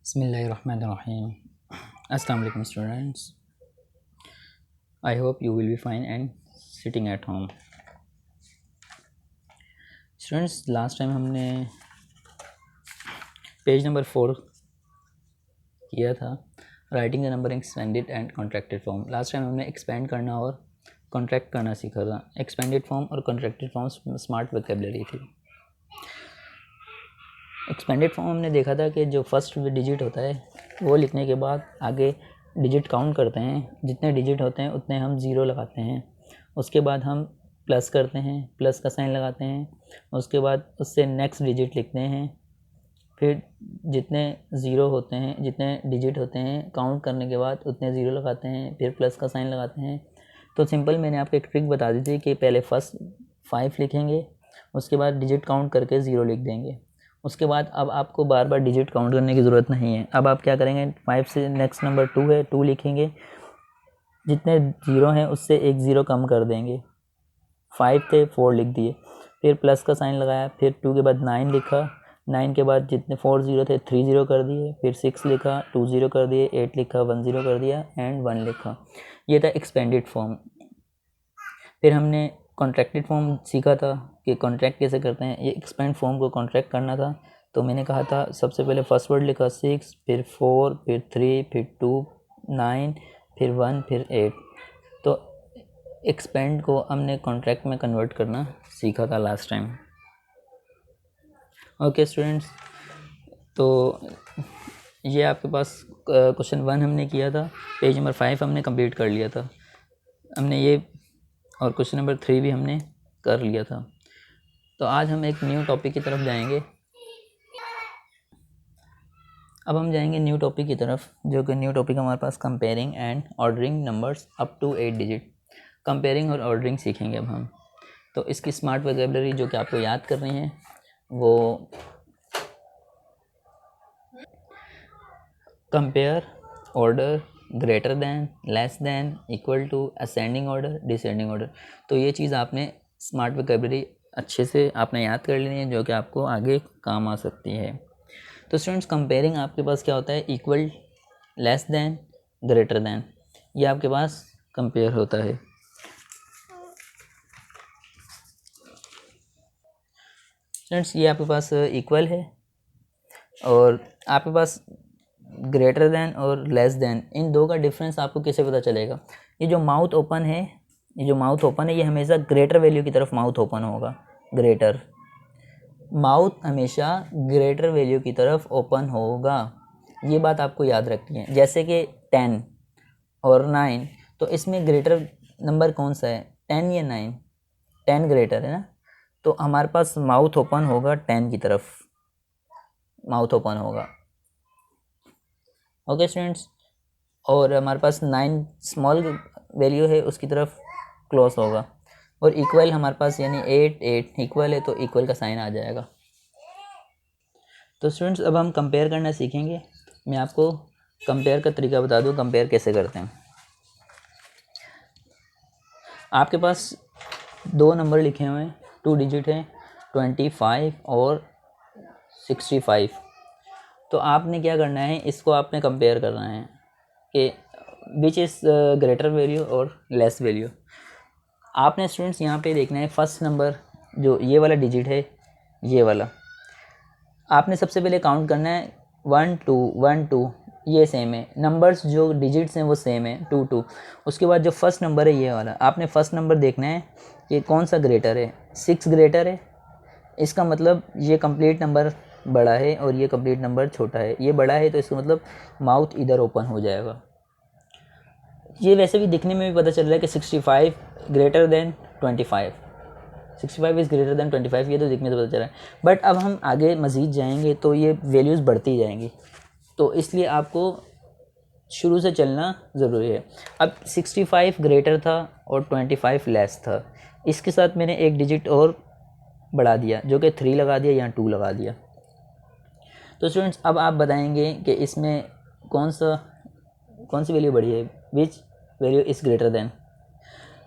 Bismillahirrahmanirrahim. Assalamu alaikum students. I hope you will be fine and sitting at home. Students, last time हमने page number 4 किया था, writing the number expanded and contracted form. Last time हमने expand करना और contract करना सीखा था। Expanded form और कॉन्ट्रैक्टेड फॉर्म स्मार्ट वोकैबुलरी थी। एक्सपेंडेड फॉर्म हमने देखा था कि जो फर्स्ट डिजिट होता है वो लिखने के बाद आगे डिजिट काउंट करते हैं, जितने डिजिट होते हैं उतने हम ज़ीरो लगाते हैं। उसके बाद हम प्लस करते हैं, प्लस का साइन लगाते हैं। उसके बाद उससे नेक्स्ट डिजिट लिखते हैं। फिर जितने ज़ीरो होते हैं, जितने डिजिट होते हैं काउंट करने के बाद उतने ज़ीरो लगाते हैं, फिर प्लस का साइन लगाते हैं। तो सिंपल मैंने आपको एक ट्रिक बता दी थी कि पहले फर्स्ट 5 लिखेंगे, उसके बाद डिजिट काउंट करके ज़ीरो लिख देंगे। उसके बाद अब आपको बार बार डिजिट काउंट करने की ज़रूरत नहीं है। अब आप क्या करेंगे, 5 से नेक्स्ट नंबर 2 है, 2 लिखेंगे, जितने ज़ीरो हैं उससे एक ज़ीरो कम कर देंगे। 5 थे 4 लिख दिए, फिर प्लस का साइन लगाया, फिर 2 के बाद 9 लिखा, 9 के बाद जितने 4 ज़ीरो थे 3 ज़ीरो कर दिए, फिर 6 लिखा, 2 ज़ीरो कर दिए, 8 लिखा, 1 ज़ीरो कर दिया एंड 1 लिखा। ये था एक्सपेंडेड फॉर्म। फिर हमने कॉन्ट्रैक्टेड फॉर्म सीखा था कि कॉन्ट्रैक्ट कैसे करते हैं। ये एक्सपेंड फॉर्म को कॉन्ट्रैक्ट करना था, तो मैंने कहा था सबसे पहले फर्स्ट वर्ड लिखा 6, फिर 4, फिर 3, फिर 2, 9, फिर 1, फिर 8। तो एक्सपेंड को हमने कॉन्ट्रैक्ट में कन्वर्ट करना सीखा था लास्ट टाइम। ओके स्टूडेंट्स, तो ये आपके पास क्वेश्चन 1 हमने किया था, पेज नंबर 5 हमने कंप्लीट कर लिया था। हमने ये और क्वेश्चन नंबर 3 भी हमने कर लिया था। तो आज हम एक न्यू टॉपिक की तरफ जाएंगे। अब हम जाएंगे न्यू टॉपिक की तरफ, जो कि न्यू टॉपिक हमारे पास comparing and ordering numbers up to 8 digit. Comparing और ऑर्डरिंग सीखेंगे अब हम। तो इसकी स्मार्ट वोकैबुलरी जो कि आपको याद करनी है वो compare, order, greater than, less than, equal to, ascending order, descending order. तो ये चीज़ आपने स्मार्ट वोकैबुलरी अच्छे से आपने याद कर लेनी है, जो कि आपको आगे काम आ सकती है। तो स्टूडेंट्स, कंपेयरिंग आपके पास क्या होता है, equal, less than, greater than, ये आपके पास कंपेयर होता है। स्टूडेंट्स, ये आपके पास इक्वल है और आपके पास ग्रेटर दैन और लेस दैन, इन दो का डिफरेंस आपको कैसे पता चलेगा। ये जो माउथ ओपन है, ये जो माउथ ओपन है ये हमेशा ग्रेटर वैल्यू की तरफ माउथ ओपन होगा। ग्रेटर माउथ हमेशा ग्रेटर वैल्यू की तरफ ओपन होगा, ये बात आपको याद रखनी है। जैसे कि 10 और 9, तो इसमें ग्रेटर नंबर कौन सा है, 10 या 9? 10 ग्रेटर है ना, तो हमारे पास माउथ ओपन होगा 10 की तरफ, माउथ ओपन होगा। ओके स्टूडेंट्स, और हमारे पास 9 स्मॉल वैल्यू है उसकी तरफ क्लोज होगा। और इक्वल हमारे पास यानी 8 इक्वल है, तो इक्वल का साइन आ जाएगा। तो स्टूडेंट्स, अब हम कंपेयर करना सीखेंगे। मैं आपको कंपेयर का तरीका बता दूं, कंपेयर कैसे करते हैं। आपके पास 2 नंबर लिखे हुए हैं, 2 डिजिट हैं, 25 और 65। तो आपने क्या करना है, इसको आपने कंपेयर करना है कि विच इज़ ग्रेटर वैल्यू और लेस वैल्यू। आपने स्टूडेंट्स यहाँ पे देखना है फर्स्ट नंबर, जो ये वाला डिजिट है, ये वाला आपने सबसे पहले काउंट करना है। 1 2 1 2, ये सेम है, नंबर्स जो डिजिट्स हैं वो सेम है, 2 2। उसके बाद जो फर्स्ट नंबर है ये वाला, आपने फर्स्ट नंबर देखना है कि कौन सा ग्रेटर है। 6 ग्रेटर है, इसका मतलब ये कंप्लीट नंबर बड़ा है और ये कंप्लीट नंबर छोटा है। ये बड़ा है तो इसका मतलब माउथ इधर ओपन हो जाएगा। ये वैसे भी दिखने में भी पता चल रहा है कि 65 greater than 25, 65 is greater then 25, ये तो दिखने से पता चल रहा है। बट अब हम आगे मज़ीद जाएंगे तो ये वैल्यूज़ बढ़ती जाएंगी, तो इसलिए आपको शुरू से चलना ज़रूरी है। अब 65 ग्रेटर था और 25 लेस था, इसके साथ मैंने एक डिजिट और बढ़ा दिया, जो कि 3 लगा दिया या 2 लगा दिया। तो स्टूडेंट्स, अब आप बताएंगे कि इसमें कौन सी वैल्यू बढ़ी है, which value is greater then.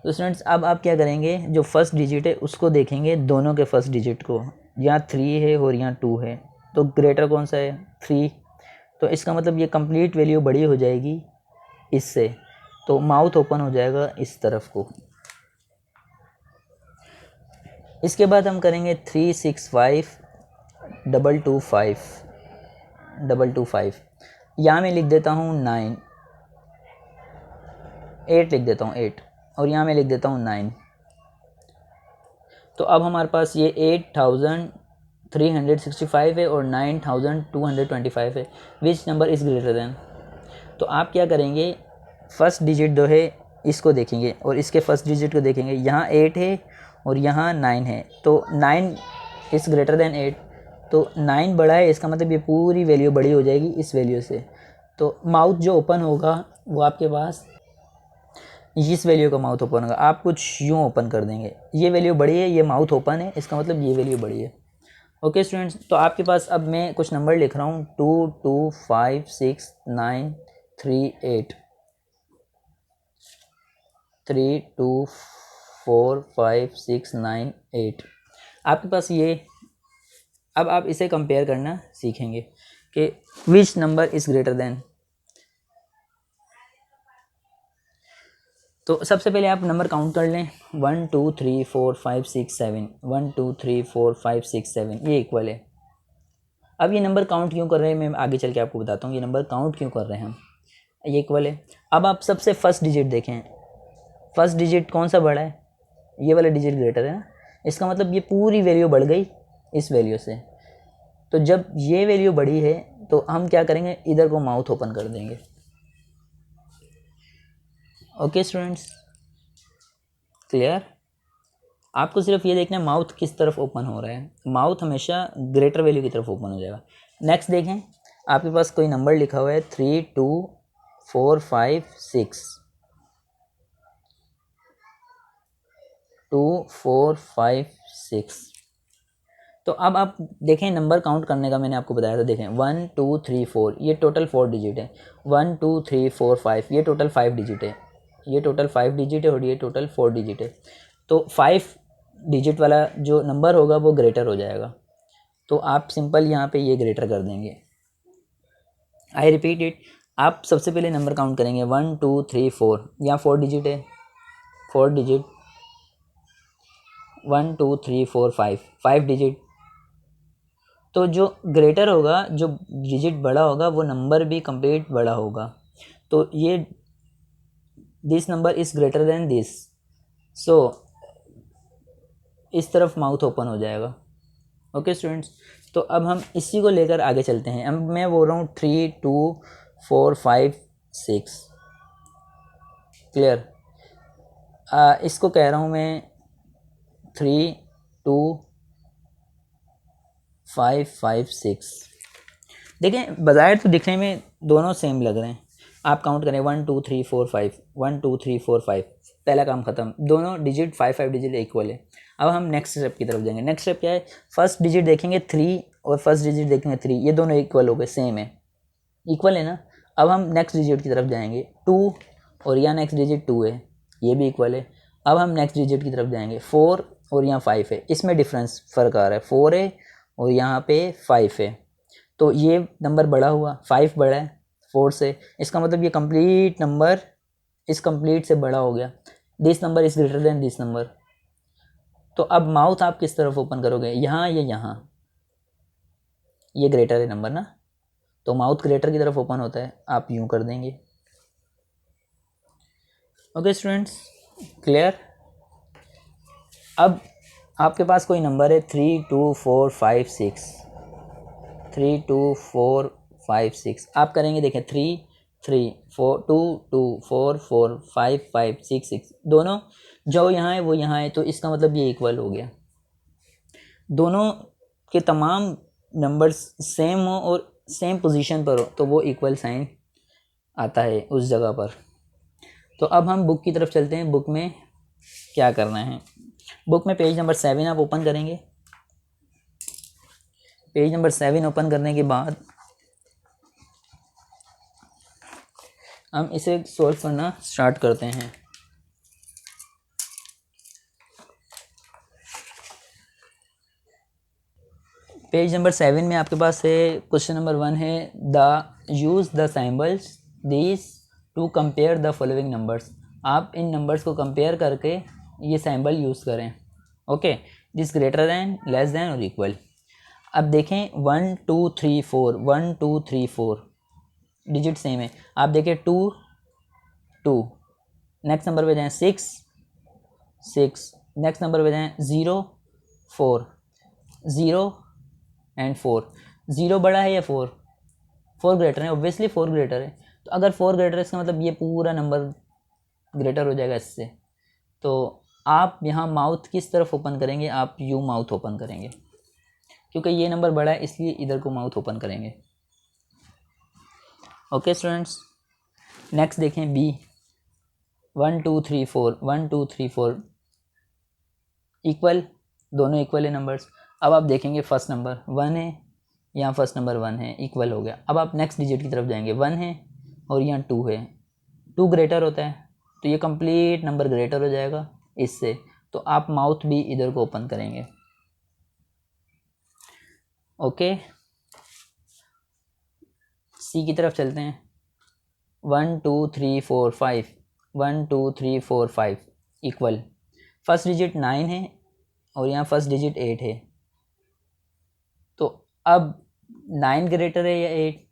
तो स्टूडेंट्स, अब आप क्या करेंगे, जो फर्स्ट डिजिट है उसको देखेंगे, दोनों के फर्स्ट डिजिट को। यहाँ 3 है और यहाँ 2 है, तो ग्रेटर कौन सा है, 3। तो इसका मतलब ये कंप्लीट वैल्यू बड़ी हो जाएगी इससे, तो माउथ ओपन हो जाएगा इस तरफ को। इसके बाद हम करेंगे 365 यहाँ मैं लिख देता हूँ 9, 8 लिख देता हूँ 8, और यहाँ मैं लिख देता हूँ 9। तो अब हमारे पास ये 8365 है और 9225 है। Which number is greater then. तो आप क्या करेंगे, फर्स्ट डिजिट जो है इसको देखेंगे और इसके फर्स्ट डिजिट को देखेंगे। यहाँ 8 है और यहाँ 9 है, तो 9 इज़ ग्रेटर देन 8। तो 9 बड़ा है, इसका मतलब ये पूरी वैल्यू बड़ी हो जाएगी इस वैल्यू से। तो माउथ जो ओपन होगा वो आपके पास इस वैल्यू का माउथ ओपन होगा। आप कुछ यूँ ओपन कर देंगे, ये वैल्यू बड़ी है, ये माउथ ओपन है, इसका मतलब ये वैल्यू बड़ी है। ओके स्टूडेंट्स, तो आपके पास अब मैं कुछ नंबर लिख रहा हूँ 2 2 5 6 9 3 8, 3 2 4 5 6 9 8। आपके पास ये, अब आप इसे कंपेयर करना सीखेंगे कि which number is greater then. तो सबसे पहले आप नंबर काउंट कर लें, 1 2 3 4 5 6 7, 1 2 3 4 5 6 7, ये इक्वल है। अब ये नंबर काउंट क्यों कर रहे हैं मैं आगे चल के आपको बताता हूँ, ये नंबर काउंट क्यों कर रहे हैं हम, ये इक्वल है। अब आप सबसे फर्स्ट डिजिट देखें, फर्स्ट डिजिट कौन सा बड़ा है, ये वाला डिजिट ग्रेटर है ना, इसका मतलब ये पूरी वैल्यू बढ़ गई इस वैल्यू से। तो जब ये वैल्यू बड़ी है तो हम क्या करेंगे, इधर को माउथ ओपन कर देंगे। Okay students, clear. आपको सिर्फ ये देखना है माउथ किस तरफ ओपन हो रहा है, माउथ हमेशा ग्रेटर वैल्यू की तरफ ओपन हो जाएगा। नेक्स्ट देखें, आपके पास कोई नंबर लिखा हुआ है 3 2 4 5 6, 2 4 5 6। तो अब आप देखें नंबर काउंट करने का मैंने आपको बताया था, देखें 1 2 3 4, ये टोटल 4 डिजिट है। 1 2 3 4 5, ये टोटल 5 डिजिट है, ये टोटल 5 डिजिट है और ये टोटल 4 डिजिट है। तो 5 डिजिट वाला जो नंबर होगा वो ग्रेटर हो जाएगा। तो आप सिंपल यहाँ पे ये ग्रेटर कर देंगे। आई रिपीट इट, आप सबसे पहले नंबर काउंट करेंगे 1 2 3 4, यहाँ 4 डिजिट है, 4 डिजिट, 1 2 3 4 5, 5 डिजिट। तो जो ग्रेटर होगा, जो डिजिट बड़ा होगा, वो नंबर भी कंप्लीट बड़ा होगा। तो ये this number is greater than this, so इस तरफ माउथ ओपन हो जाएगा। ओके स्टूडेंट्स, तो अब हम इसी को लेकर आगे चलते हैं। अब मैं बोल रहा हूँ 3 2 4 5 6, क्लियर। इसको कह रहा हूँ मैं 3 2 5 5 6। देखें बाज़ाहिर तो दिखने में दोनों सेम लग रहे हैं। आप काउंट करें 1 2 3 4 5, 1 2 3 4 5, पहला काम ख़त्म, दोनों डिजिट 5 5 डिजिट इक्वल है। अब हम नेक्स्ट स्टेप की तरफ जाएंगे। नेक्स्ट स्टेप क्या है, फर्स्ट डिजिट देखेंगे 3 और फर्स्ट डिजिट देखेंगे 3, ये दोनों इक्वल हो गए, सेम है, इक्वल है ना। अब हम नेक्स्ट डिजिट की तरफ जाएंगे 2 और यहाँ नेक्स्ट डिजिट 2 है, ये भी इक्वल है। अब हम नेक्स्ट डिजिट की तरफ जाएंगे 4 और यहाँ 5 है, इसमें डिफरेंस फ़र्क आ रहा है, 4 है और यहाँ पे 5 है। तो ये नंबर बड़ा हुआ, 5 बड़ा है 4 से, इसका मतलब ये कंप्लीट नंबर इस कंप्लीट से बड़ा हो गया। This number is greater than this number. तो अब माउथ आप किस तरफ ओपन करोगे, यहाँ या यहाँ, ये ग्रेटर है नंबर ना, तो माउथ ग्रेटर की तरफ ओपन होता है, आप यूँ कर देंगे। Okay students, clear. अब आपके पास कोई नंबर है 3 2 4 5 6, 3 2 4 5 6, आप करेंगे, देखें 3 3 4 2 2 4 4 5 5 6 6, दोनों जो यहाँ है वो यहाँ है, तो इसका मतलब ये इक्वल हो गया। दोनों के तमाम नंबर्स सेम हो और सेम पोजीशन पर हो तो वो इक्वल साइन आता है उस जगह पर। तो अब हम बुक की तरफ चलते हैं, बुक में क्या करना है। बुक में पेज नंबर 7 आप ओपन करेंगे। पेज नंबर 7 ओपन करने के बाद हम इसे सॉल्व करना स्टार्ट करते हैं। पेज नंबर 7 में आपके पास है क्वेश्चन नंबर 1 है the use the symbols this to compare the following numbers. आप इन नंबर्स को कंपेयर करके ये सिंबल यूज़ करें। Okay, this greater than, less than और इक्वल। अब देखें 1 2 3 4, 1 2 3 4 डिजिट सेम है। आप देखें 2 2, नेक्स्ट नंबर पे जाएँ 6 6, नेक्स्ट नंबर पे जाएँ 0 4 0 एंड 4। 0 बड़ा है या 4? 4 ग्रेटर है, ऑब्वियसली 4 ग्रेटर है। तो अगर 4 ग्रेटर है इसका मतलब ये पूरा नंबर ग्रेटर हो जाएगा इससे। तो आप यहाँ माउथ किस तरफ ओपन करेंगे? आप यू माउथ ओपन करेंगे, क्योंकि ये नंबर बड़ा है इसलिए इधर को माउथ ओपन करेंगे। ओके स्टूडेंट्स, नेक्स्ट देखें बी 1 2 3 4, 1 2 3 4 इक्वल, दोनों इक्वल है नंबर्स। अब आप देखेंगे फर्स्ट नंबर 1 है, यहाँ फर्स्ट नंबर 1 है, इक्वल हो गया। अब आप नेक्स्ट डिजिट की तरफ जाएंगे, 1 है और यहाँ 2 है, 2 ग्रेटर होता है तो ये कंप्लीट नंबर ग्रेटर हो जाएगा इससे। तो आप माउथ भी इधर को ओपन करेंगे। ओके, सी की तरफ चलते हैं। 1 2 3 4 5, 1 2 3 4 5 इक्वल। फर्स्ट डिजिट 9 है और यहाँ फर्स्ट डिजिट 8 है। तो अब 9 ग्रेटर है या 8?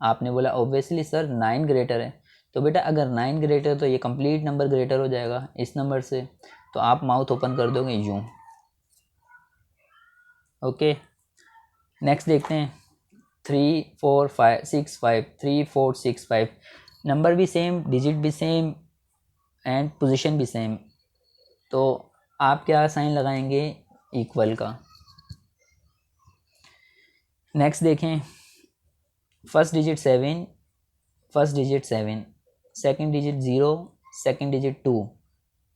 आपने बोला ऑब्वियसली सर 9 ग्रेटर है। तो बेटा अगर 9 ग्रेटर तो ये कंप्लीट नंबर ग्रेटर हो जाएगा इस नंबर से। तो आप माउथ ओपन कर दोगे यूँ। ओके, नेक्स्ट देखते हैं 3 4 5 6 5, 3 4 6 5, नंबर भी सेम, डिजिट भी सेम एंड पोजीशन भी सेम। तो आप क्या साइन लगाएंगे? इक्वल का। नेक्स्ट देखें, first digit 7, first digit 7, second digit 0, second digit 2।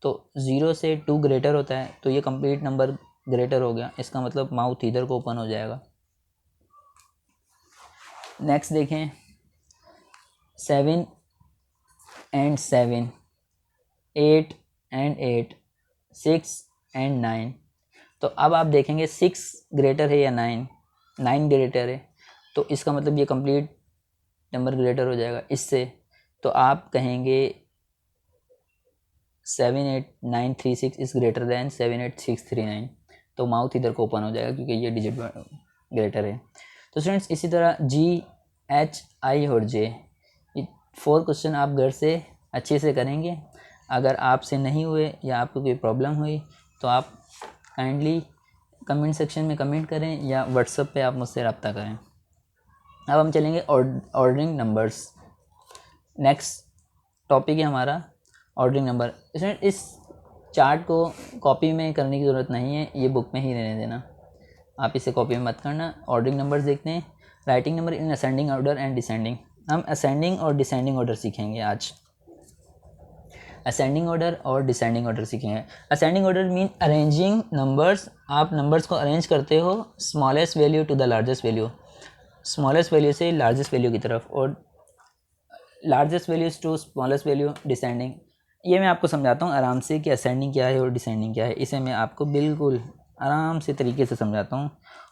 तो 0 से 2 ग्रेटर होता है तो ये कंप्लीट नंबर ग्रेटर हो गया। इसका मतलब माउथ इधर को ओपन हो जाएगा। नेक्स्ट देखें 7 एंड 7, 8 एंड 8, 6 एंड 9। तो अब आप देखेंगे 6 ग्रेटर है या 9? 9 ग्रेटर है तो इसका मतलब ये कंप्लीट नंबर ग्रेटर हो जाएगा इससे। तो आप कहेंगे 7 8 9 3 6 इज़ ग्रेटर दैन 7 8 6 3 9। तो माउथ इधर को ओपन हो जाएगा क्योंकि ये डिजिट ग्रेटर है। तो स्टूडेंट्स इसी तरह जी एच आई और जे, ये 4 क्वेश्चन आप घर से अच्छे से करेंगे। अगर आपसे नहीं हुए या आपको कोई प्रॉब्लम हुई तो आप काइंडली कमेंट सेक्शन में कमेंट करें या व्हाट्सएप पे आप मुझसे रब्ता करें। अब हम चलेंगे ऑर्डरिंग नंबर्स। नेक्स्ट टॉपिक है हमारा ऑर्डरिंग नंबर। इसमें इस चार्ट को कॉपी में करने की ज़रूरत नहीं है, ये बुक में ही रहने देना, आप इसे कॉपी में मत करना। ऑर्डरिंग नंबर्स देखते हैं। Writing number in ascending order and descending. हम असेंडिंग और डिसेंडिंग ऑर्डर सीखेंगे आज। असेंडिंग ऑर्डर और डिसेंडिंग ऑर्डर सीखेंगे। Ascending order mean arranging numbers. आप नंबर्स को अरेंज करते हो smallest value to the largest value, smallest value से लार्जेस्ट वैल्यू की तरफ, और largest values to smallest value descending. ये मैं आपको समझाता हूँ आराम से कि असेंडिंग क्या है और डिसेंडिंग क्या है। इसे मैं आपको बिल्कुल आराम से तरीके से समझाता हूँ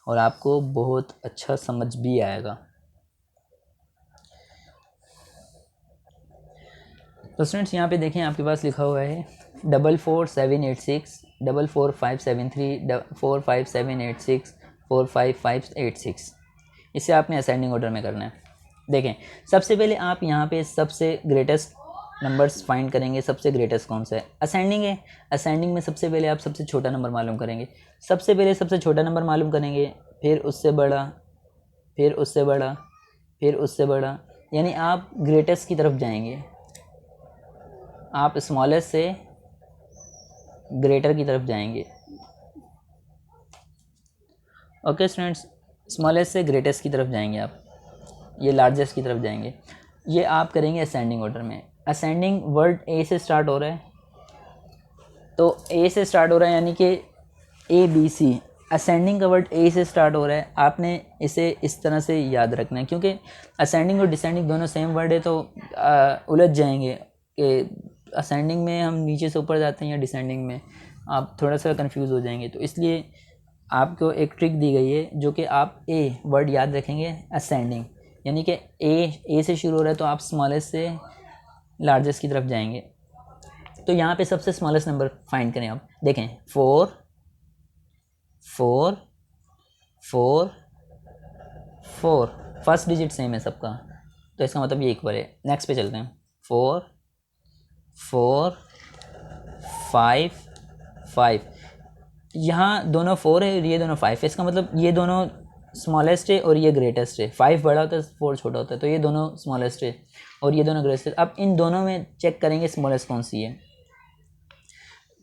और आपको बहुत अच्छा समझ भी आएगा। तो स्टूडेंट्स यहाँ पे देखें आपके पास लिखा हुआ है 44786, 44573, 45786, 45586। इसे आपने असेंडिंग ऑर्डर में करना है। देखें सबसे पहले आप यहाँ पे सबसे ग्रेटेस्ट नंबर्स फाइंड करेंगे। सबसे ग्रेटेस्ट कौन सा है? असेंडिंग है। असेंडिंग में सबसे पहले आप सबसे छोटा नंबर मालूम करेंगे। सबसे पहले सबसे छोटा नंबर मालूम करेंगे, फिर उससे बड़ा, फिर उससे बड़ा, फिर उससे बड़ा, यानी आप ग्रेटेस्ट की तरफ जाएंगे। आप स्मॉलेस्ट से ग्रेटर की तरफ जाएंगे। ओके स्टूडेंट्स, स्मॉलेस्ट से ग्रेटेस्ट की तरफ जाएंगे आप, ये लार्जेस्ट की तरफ जाएंगे। ये आप करेंगे असेंडिंग ऑर्डर में। असेंडिंग वर्ड ए से स्टार्ट हो रहा है तो ए से स्टार्ट हो रहा है यानी कि ए बी सी। असेंडिंग का वर्ड ए से स्टार्ट हो रहा है, आपने इसे इस तरह से याद रखना है क्योंकि असेंडिंग और डिसेंडिंग दोनों सेम वर्ड है तो उलझ जाएंगे कि असेंडिंग में हम नीचे से ऊपर जाते हैं या डिसेंडिंग में, आप थोड़ा सा कंफ्यूज हो जाएंगे। तो इसलिए आपको एक ट्रिक दी गई है जो कि आप ए वर्ड याद रखेंगे असेंडिंग, यानी कि ए से शुरू हो रहा है तो आप स्मॉलेस्ट से लार्जेस्ट की तरफ जाएंगे। तो यहाँ पे सबसे स्मॉलेस्ट नंबर फाइंड करें आप, देखें 4 4 4 4, फर्स्ट डिजिट सेम है सबका, तो इसका मतलब ये इक्वल है। नेक्स्ट पे चलते हैं, 4 4 5 5, यहाँ दोनों 4 है और ये दोनों 5 है, इसका मतलब ये दोनों स्मॉलेस्ट है और ये ग्रेटेस्ट है। 5 बड़ा होता है 4 छोटा होता है, तो ये दोनों स्मॉलेस्ट है और ये दोनों ग्रेटेस्ट है। अब इन दोनों में चेक करेंगे स्मॉलेस्ट कौन सी है।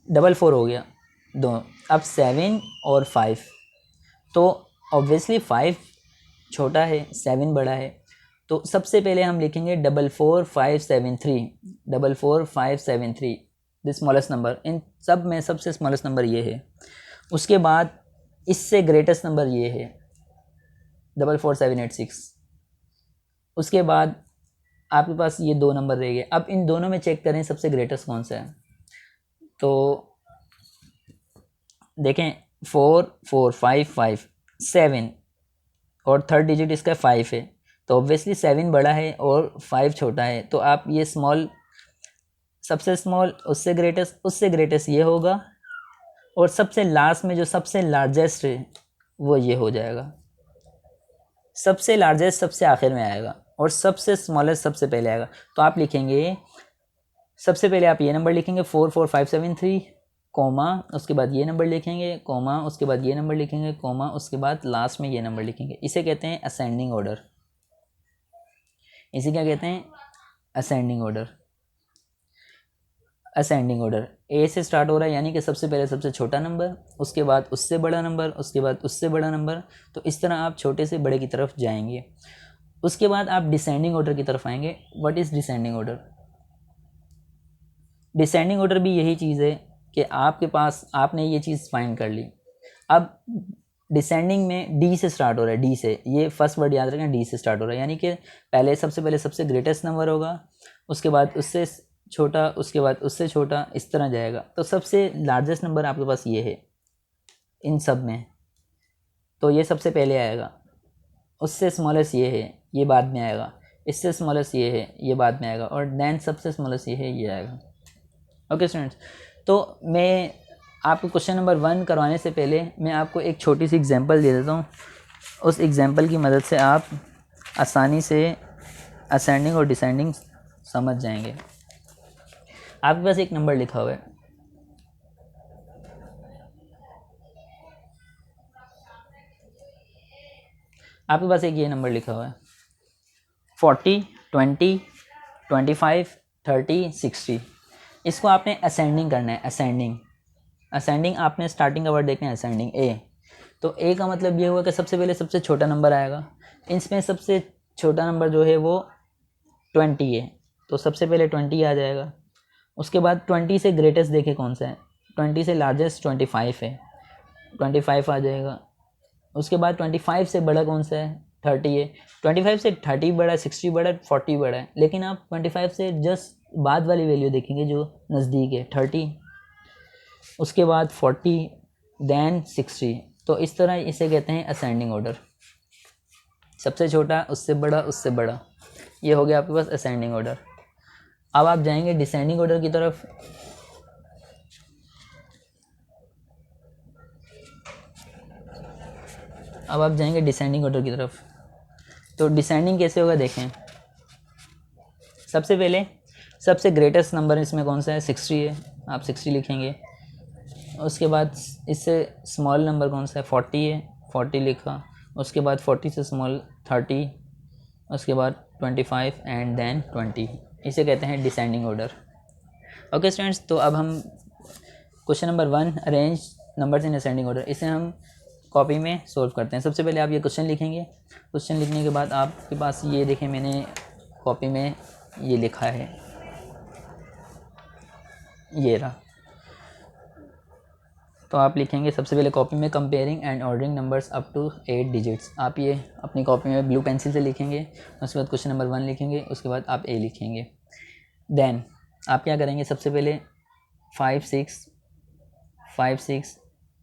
4 हो गया दो, अब 7 और 5, तो ऑब्वियसली 5 छोटा है 7 बड़ा है, तो सबसे पहले हम लिखेंगे 44573, 44573 द स्मॉलेस्ट नंबर। इन सब में सबसे स्मॉलेस्ट नंबर ये है। उसके बाद इससे ग्रेटेस्ट नंबर ये है 44786। उसके बाद आपके पास ये दो नंबर रह गए। अब इन दोनों में चेक करें सबसे ग्रेटेस्ट कौन सा है। तो देखें 4 4 5 5 7 और थर्ड डिजिट इसका 5 है, तो ऑब्वियसली 7 बड़ा है और 5 छोटा है, तो आप ये स्मॉल सबसे स्मॉल उससे ग्रेटेस्ट ये होगा, और सबसे लास्ट में जो सबसे लार्जेस्ट है वो ये हो जाएगा। सबसे लार्जेस्ट सबसे आखिर में आएगा और सबसे स्मॉलेस्ट सबसे पहले आएगा। तो आप लिखेंगे सबसे पहले आप ये नंबर लिखेंगे 44573, कोमा, उसके बाद ये नंबर लिखेंगे, कोमा, उसके बाद ये नंबर लिखेंगे, कोमा, उसके बाद लास्ट में ये नंबर लिखेंगे। इसे कहते हैं असेंडिंग ऑर्डर। इसे क्या कहते हैं? Ascending order. असेंडिंग ऑर्डर ए से स्टार्ट हो रहा है, यानी कि सबसे पहले सबसे छोटा नंबर, उसके बाद उससे बड़ा नंबर, उसके बाद उससे बड़ा नंबर, तो इस तरह आप छोटे से बड़े की तरफ जाएंगे। उसके बाद आप डिसेंडिंग ऑर्डर की तरफ आएंगे। What is descending order? Descending order भी यही चीज़ है कि आपके पास आपने ये चीज़ फाइंड कर ली। अब डिसेंडिंग में डी से स्टार्ट हो रहा है, डी से, ये फर्स्ट वर्ड याद रखें, डी से स्टार्ट हो रहा है, यानी कि सबसे पहले सबसे ग्रेटेस्ट नंबर होगा, उसके बाद उससे छोटा, उसके बाद उससे छोटा, इस तरह जाएगा। तो सबसे लार्जेस्ट नंबर आपके पास ये है इन सब में, तो ये सबसे पहले आएगा। उससे स्मॉलेस्ट ये है, ये बाद में आएगा। इससे स्मॉलेस्ट ये है, ये बाद में आएगा। और देन सबसे स्मॉलेस्ट ये है, ये आएगा। ओके स्टूडेंट्स, तो मैं आपको क्वेश्चन नंबर 1 करवाने से पहले मैं आपको एक छोटी सी एग्जांपल दे देता हूँ। उस एग्जांपल की मदद से आप आसानी से असेंडिंग और डिसेंडिंग समझ जाएंगे। आपके पास एक नंबर लिखा हुआ है, आपके पास एक ये नंबर लिखा हुआ है 40 20 25 30 60। इसको आपने असेंडिंग करना है। असेंडिंग आपने स्टार्टिंग का वर्ड देखना है, असेंडिंग ए। तो ए का मतलब ये हुआ कि सबसे पहले सबसे छोटा नंबर आएगा। इसमें सबसे छोटा नंबर जो है वो 20 है, तो सबसे पहले 20 आ जाएगा। उसके बाद 20 से ग्रेटेस्ट देखे कौन सा है, 20 से लार्जेस्ट 25 है, 25 आ जाएगा। उसके बाद 25 से बड़ा कौन सा है, 30 है। 25 से 30 बड़ा है, 60 बड़ा है, 40 बड़ा है, लेकिन आप 25 से जस्ट बाद वाली वैल्यू देखेंगे जो नज़दीक है, 30, उसके बाद 40, देन 60। तो इस तरह इसे कहते हैं असेंडिंग ऑर्डर। सबसे छोटा, उससे बड़ा, उससे बड़ा, ये हो गया आपके पास असेंडिंग ऑर्डर। अब आप जाएंगे डिसेंडिंग ऑर्डर की तरफ। अब आप जाएंगे डिसेंडिंग ऑर्डर की तरफ। तो डिसेंडिंग कैसे होगा देखें। सबसे पहले सबसे ग्रेटेस्ट नंबर इसमें कौन सा है, 60 है, आप 60 लिखेंगे। उसके बाद इससे स्मॉल नंबर कौन सा है, 40 है, 40 लिखा। उसके बाद 40 से स्मॉल 30, उसके बाद 25 एंड देन 20। इसे कहते हैं डिसेंडिंग ऑर्डर। ओके स्टूडेंट्स, तो अब हम question number 1 arrange numbers in ascending order, इसे हम कॉपी में सोल्व करते हैं। सबसे पहले आप ये क्वेश्चन लिखेंगे। क्वेश्चन लिखने के बाद आपके पास ये देखें, मैंने कॉपी में ये लिखा है, ये रहा। तो आप लिखेंगे सबसे पहले कॉपी में comparing and ordering numbers up to 8 digits. आप ये अपनी कॉपी में ब्लू पेंसिल से लिखेंगे। उसके बाद क्वेश्चन नंबर 1 लिखेंगे, उसके बाद आप ए लिखेंगे। देन आप क्या करेंगे, सबसे पहले 5 6 5 6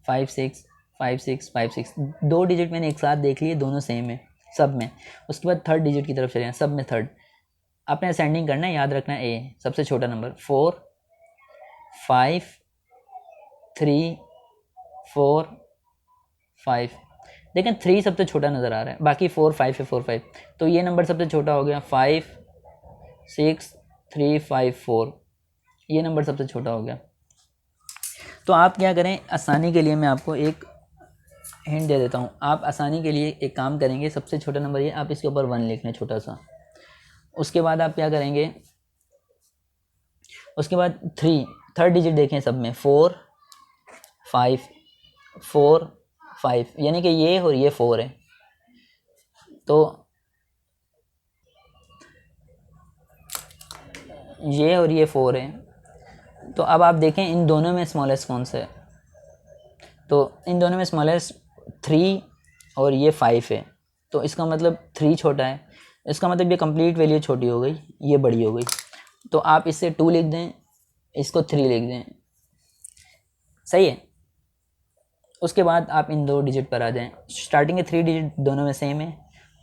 5 6 5656 दो डिजिट मैंने एक साथ देख लिए, दोनों सेम है सब में। उसके बाद थर्ड डिजिट की तरफ चले हैं, सब में थर्ड। आपने असेंडिंग करना है, याद रखना है ए सबसे छोटा नंबर, 4 5 3 4 5। देखें 3 सबसे छोटा नज़र आ रहा है, बाकी 4 5 है, 4 5, तो ये नंबर सबसे छोटा हो गया। 5 6 3 5 4, ये नंबर सबसे छोटा हो गया। तो आप क्या करें, आसानी के लिए मैं आपको एक हिंट दे देता हूँ। आप आसानी के लिए एक काम करेंगे, सबसे छोटा नंबर ये, आप इसके ऊपर 1 लिख लें छोटा सा। उसके बाद आप क्या करेंगे, उसके बाद थर्ड डिजिट देखें सब में, 4 5 4 5, यानी कि ये और ये 4 है। तो ये और ये 4 है। तो अब आप देखें इन दोनों में स्मॉलेस्ट कौन सा है, तो इन दोनों में स्मॉलेस्ट 3 और ये 5 है। तो इसका मतलब 3 छोटा है, इसका मतलब ये कंप्लीट वैल्यू छोटी हो गई, ये बड़ी हो गई। तो आप इससे 2 लिख दें, इसको 3 लिख दें, सही है। उसके बाद आप इन दो डिजिट पर आ जाएं। स्टार्टिंग के 3 डिजिट दोनों में सेम है।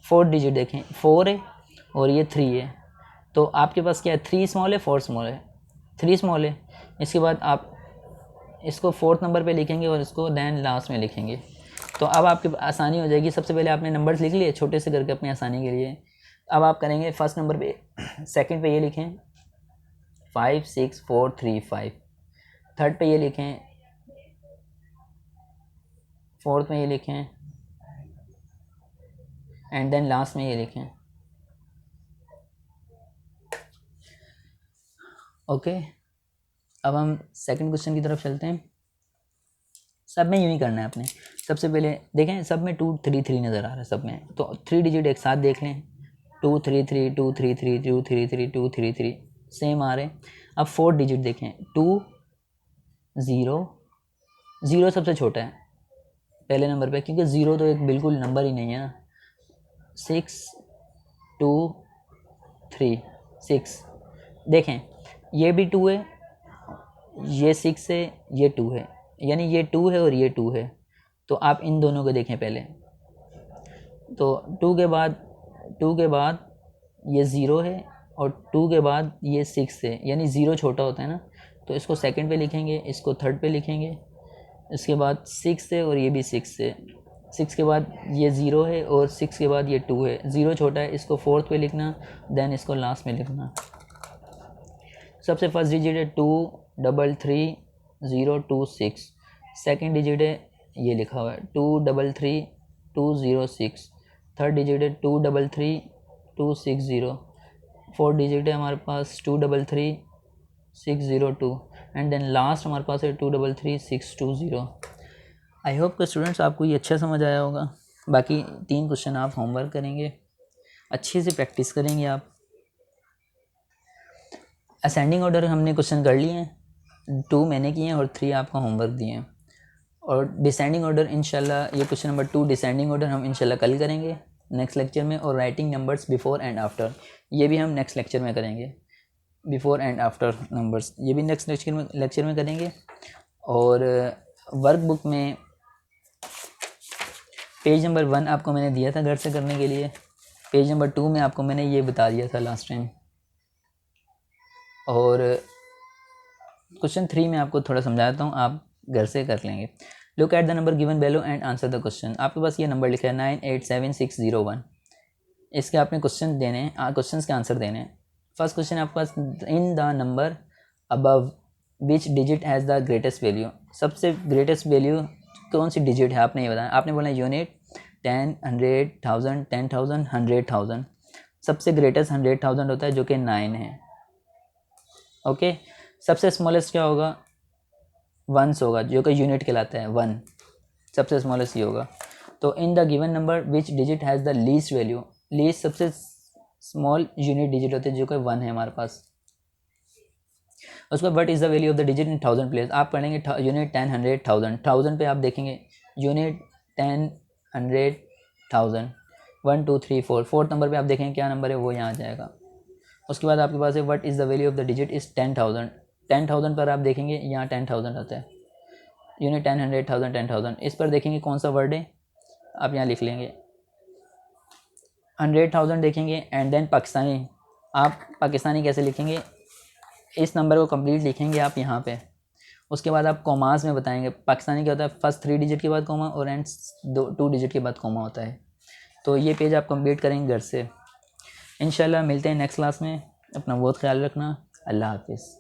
4 डिजिट देखें, 4 है और ये 3 है। तो आपके पास क्या है, 3 स्मॉल है 4 स्मॉल है, 3 स्मॉल है। इसके बाद आप इसको 4th नंबर पे लिखेंगे और इसको देन लास्ट में लिखेंगे। तो अब आपकी आसानी हो जाएगी। सबसे पहले आपने नंबर्स लिख लिए छोटे से करके अपनी आसानी के लिए। अब आप करेंगे फर्स्ट नंबर पे, सेकंड पे ये लिखें 5 6 4 3 5, थर्ड पे ये लिखें, फोर्थ में ये लिखें, एंड देन लास्ट में ये लिखें। ओके, अब हम सेकंड क्वेश्चन की तरफ चलते हैं। सब में यूँ ही करना है आपने। सबसे पहले देखें सब में 2 3 3 नज़र आ रहा है सब में, तो 3 डिजिट एक साथ देख लें, 2 3 3 2 3 3 2 3 3 2 3 3 सेम आ रहे हैं। अब 4 डिजिट देखें, 2 0 0 सबसे छोटा है पहले नंबर पे, क्योंकि 0 तो एक बिल्कुल नंबर ही नहीं है ना। 6 2 3 6 देखें, ये भी 2 है, ये 6 है, ये 2 है, यानी ये 2 है और ये 2 है। तो आप इन दोनों को देखें पहले, तो 2 के बाद ये 0 है और 2 के बाद ये 6 है, यानी 0 छोटा होता है ना। तो इसको सेकंड पे लिखेंगे, इसको थर्ड पे लिखेंगे। इसके बाद 6 है और ये भी 6 है। 6 के बाद ये 0 है और 6 के बाद ये 2 है, 0 छोटा है, इसको 4th पे लिखना, देन इसको लास्ट में लिखना। सबसे फर्स्ट डिजिट है 2 3 3 0 2 6, सेकेंड डिजिट है ये लिखा हुआ है 2 3 3 2 0 6, थर्ड डिजिट है 2 3 3 2 6 0, फोर्थ डिजिट है हमारे पास 2 3 3 6 0 2, एंड देन लास्ट हमारे पास है 2 3 3 6 2 0। आई होप कि स्टूडेंट्स आपको ये अच्छा समझ आया होगा। बाकी 3 क्वेश्चन आप होमवर्क करेंगे, अच्छे से प्रैक्टिस करेंगे आप। असेंडिंग ऑर्डर हमने क्वेश्चन कर लिए हैं, 2 मैंने किए हैं और 3 आपका होमवर्क दिए हैं। और डिसेंडिंग ऑर्डर इंशाल्लाह, ये क्वेश्चन नंबर 2 डिसेंडिंग ऑर्डर हम इंशाल्लाह कल करेंगे नेक्स्ट लेक्चर में। और writing numbers before and after, ये भी हम नेक्स्ट लेक्चर में करेंगे। बिफोर एंड आफ्टर नंबर्स ये भी नेक्स्ट लेक्चर में करेंगे। और वर्क बुक में पेज नंबर 1 आपको मैंने दिया था घर से करने के लिए, पेज नंबर 2 में आपको मैंने ये बता दिया था लास्ट टाइम। और क्वेश्चन 3 में आपको थोड़ा समझाता हूँ, आप घर से कर लेंगे। Look at the number given below and answer the question. आपके पास ये नंबर लिखा है 987601, इसके आपने क्वेश्चन देने हैं, क्वेश्चन के आंसर देने हैं। फर्स्ट क्वेश्चन आपके पास, in the number above which digit has the greatest value, सबसे ग्रेटेस्ट वैल्यू कौन सी डिजिट है आपने ये बताया। आपने बोला यूनिट 10 100 1000 10,000 100,000, सबसे ग्रेटेस्ट 100,000 होता है जो कि 9 है। ओके, सबसे स्मॉलेस्ट क्या होगा, 1 होगा जो कि यूनिट कहलाता है 1, सबसे स्मॉलेस्ट ये होगा। तो in the given number which digit has the least value, least सबसे स्मॉल यूनिट डिजिट होते हैं जो कि 1 है हमारे पास। उसके बाद what is the value of the digit in 1000 place, आप पढ़ेंगे यूनिट 10 100 1000, 1000 पे आप देखेंगे यूनिट 10 100 1000 1 2 3 4, फोर्थ नंबर पे आप देखेंगे क्या नंबर है वो यहाँ आ जाएगा। उसके बाद आपके पास है what is the value of the digit is 10,000, 10,000 पर आप देखेंगे यहाँ 10,000 आता है, यूनिट 10, 100, 1000, 10,000, इस पर देखेंगे कौन सा वर्ड है, आप यहाँ लिख लेंगे 100,000 देखेंगे एंड देन पाकिस्तानी। आप पाकिस्तानी कैसे लिखेंगे, इस नंबर को कंप्लीट लिखेंगे आप यहाँ पे, उसके बाद आप कॉमास में बताएंगे पाकिस्तानी क्या होता है, फर्स्ट 3 डिजिट के बाद कॉमा और एंड 2 डिजिट के बाद कॉमा होता है। तो ये पेज आप कंप्लीट करेंगे घर से। इंशाल्लाह मिलते हैं नेक्स्ट क्लास में, अपना बहुत ख्याल रखना, अल्लाह हाफिज़।